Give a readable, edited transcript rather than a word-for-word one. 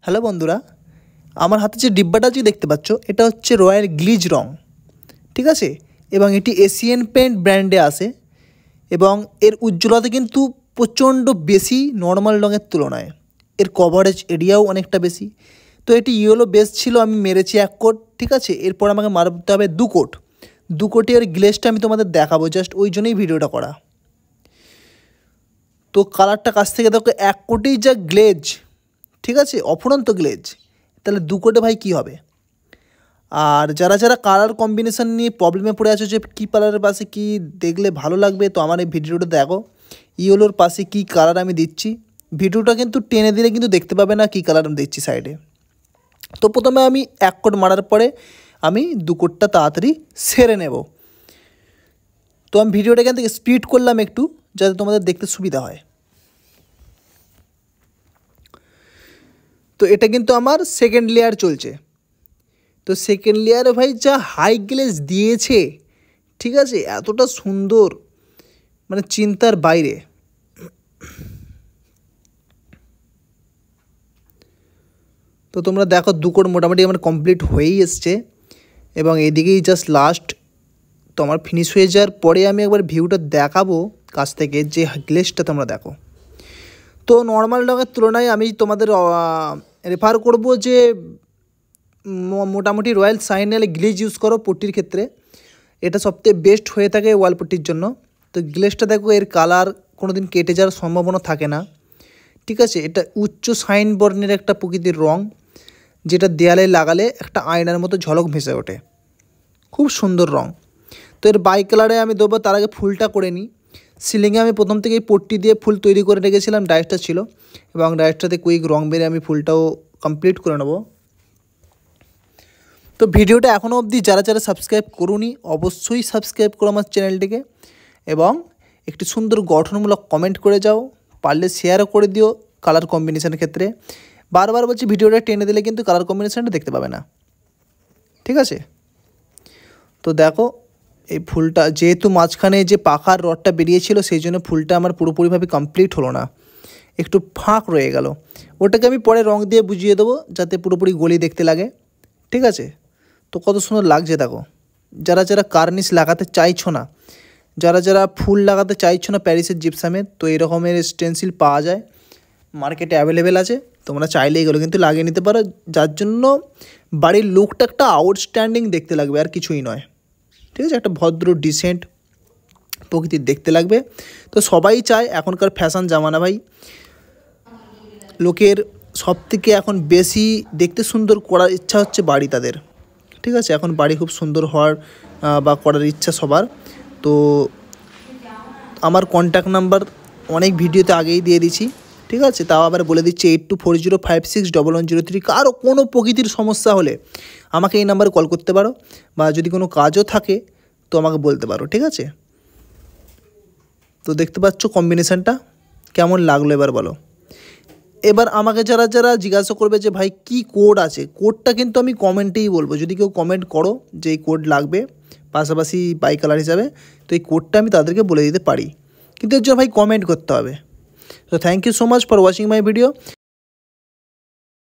Hello বন্ধুরা, আমার হাতে যে ডিব্বাটা যে দেখতে পাচ্ছ এটা হচ্ছে রয়্যাল গ্লিজ রং, ঠিক আছে। এবং এটি এশিয়ান পেইন্ট ব্র্যান্ডে আসে এবং এর উজ্জ্বলতা কিন্তু প্রচণ্ড বেশি নর্মাল রঙের তুলনায়। এর কভারেজ এরিয়াও অনেকটা বেশি। তো এটি ইয়েলো বেস ছিল, আমি মেরেছি 1 কোট, ঠিক আছে। এরপর আমাকে মারতে হবে 2 কোট। 2 কোটে এর গ্লেজটা আমি তোমাদের দেখাবো, জাস্ট ওই জন্যই ভিডিওটা করা। তো কালারটা কাছ থেকে দেখো, 1 কোটেই যা গ্লেজ, ঠিক আছে, অফুরন্ত গ্লেজ, তাহলে 2 কোটে ভাই কী হবে। আর যারা যারা কালার কম্বিনেশান নিয়ে প্রবলেমে পড়ে আছো যে কী কালারের পাশে কী দেখলে ভালো লাগবে, তো আমার এই ভিডিওটা দেখো। ইয়েলোর পাশে কী কালার আমি দিচ্ছি, ভিডিওটা কিন্তু টেনে দিলে কিন্তু দেখতে পাবে না কী কালার আমি দিচ্ছি সাইডে। তো প্রথমে আমি 1 কোট মারার পরে আমি 2 কোটটা তাড়াতাড়ি সেরে নেব। তো আমি ভিডিওটা এখান থেকে স্পিড করলাম একটু, যাতে তোমাদের দেখতে সুবিধা হয়। তো এটা কিন্তু আমার সেকেন্ড লেয়ার চলছে। তো সেকেন্ড লেয়ারে ভাই যা হাই গ্লেজ দিয়েছে, ঠিক আছে, এতটা সুন্দর, মানে চিন্তার বাইরে। তো তোমরা দেখো 2 কোট মোটামুটি আমার কমপ্লিট হয়েই এসছে এবং এদিকেই জাস্ট লাস্ট। তো আমার ফিনিশ হয়ে যাওয়ার পরে আমি একবার ভিউটা দেখাবো কাছ থেকে, যে গ্লেজটা তোমরা দেখো। তো নর্মাল রঙের তুলনায় আমি তোমাদের রেফার করব যে মোটামুটি রয়্যাল শাইনের গ্লেজ ইউজ করো পট্টির ক্ষেত্রে, এটা সবথেকে বেস্ট হয়ে থাকে ওয়াল পট্টির জন্য। তো গ্লেজটা দেখো, এর কালার কোনো দিন কেটে যাওয়ার সম্ভাবনা থাকে না, ঠিক আছে। এটা উচ্চ শাইন বর্ণের একটা প্রকৃতির রং, যেটা দেয়ালে লাগালে একটা আয়নার মতো ঝলক ভেসে ওঠে, খুব সুন্দর রং। তো এর বাই কালারে আমি দেবো, তার আগে ফুলটা করে নিই। সিলিংয়ে আমি প্রথম থেকেই পট্টি দিয়ে ফুল তৈরি করে রেখেছিলাম, ডাইসটা ছিল, এবং ডাইসটাতে কুইক রং বেড়ে আমি ফুলটাও কমপ্লিট করে নেব। তো ভিডিওটা এখনও অবধি যারা যারা সাবস্ক্রাইব করুনি, অবশ্যই সাবস্ক্রাইব করো আমার চ্যানেলটিকে, এবং একটি সুন্দর গঠনমূলক কমেন্ট করে যাও, পারলে শেয়ারও করে দিও কালার কম্বিনেশানের ক্ষেত্রে। বারবার বলছি, ভিডিওটা টেনে দিলে কিন্তু কালার কম্বিনেশানটা দেখতে পাবে না, ঠিক আছে। তো দেখো এই ফুলটা যেহেতু মাঝখানে যে পাখার রডটা বেরিয়েছিল, সেই জন্য ফুলটা আমার পুরোপুরিভাবে কমপ্লিট হলো না, একটু ফাঁক রয়ে গেল। ওটাকে আমি পরে রং দিয়ে বুঝিয়ে দেবো, যাতে পুরোপুরি গলি দেখতে লাগে, ঠিক আছে। তো কত সুন্দর লাগছে দেখো। যারা যারা কার্নিশ লাগাতে চাইছো না, যারা যারা ফুল লাগাতে চাইছো না প্যারিসের জিপসামের, তো এই রকমের স্টেনসিল পাওয়া যায়, মার্কেটে অ্যাভেলেবেল আছে। তোমরা চাইলে এগুলো কিন্তু লাগিয়ে নিতে পারো, যার জন্য বাড়ির লুকটা একটা আউটস্ট্যান্ডিং দেখতে লাগবে, আর কিছুই নয়, ঠিক আছে। একটা ভদ্র ডিসেন্ট প্রকৃতির দেখতে লাগবে। তো সবাই চায়, এখনকার ফ্যাশন জামানা ভাই, লোকের সবথেকে এখন বেশি দেখতে সুন্দর করার ইচ্ছা হচ্ছে বাড়ি তাদের, ঠিক আছে। এখন বাড়ি খুব সুন্দর হওয়ার বা করার ইচ্ছা সবার। তো আমার কন্ট্যাক্ট নাম্বার অনেক ভিডিওতে আগেই দিয়ে দিচ্ছি, ঠিক আছে। তাও আবার বলে দিচ্ছি 8240561103। কারো কোনো প্রকৃতির সমস্যা হলে আমাকে এই নাম্বারে কল করতে পারো, বা যদি কোনো কাজও থাকে তো আমাকে বলতে পারো, ঠিক আছে। তো দেখতে পাচ্ছ কম্বিনেশানটা কেমন লাগলো, এবার বলো। এবার আমাকে যারা যারা জিজ্ঞাসা করবে যে ভাই কী কোড আছে, কোডটা কিন্তু আমি কমেন্টেই বলবো। যদি কেউ কমেন্ট করো যে এই কোড লাগবে পাশাপাশি বাই কালার হিসাবে, তো এই কোডটা আমি তাদেরকে বলে দিতে পারি, কিন্তু এর জন্য ভাই কমেন্ট করতে হবে। তো thank you so much for watching my video.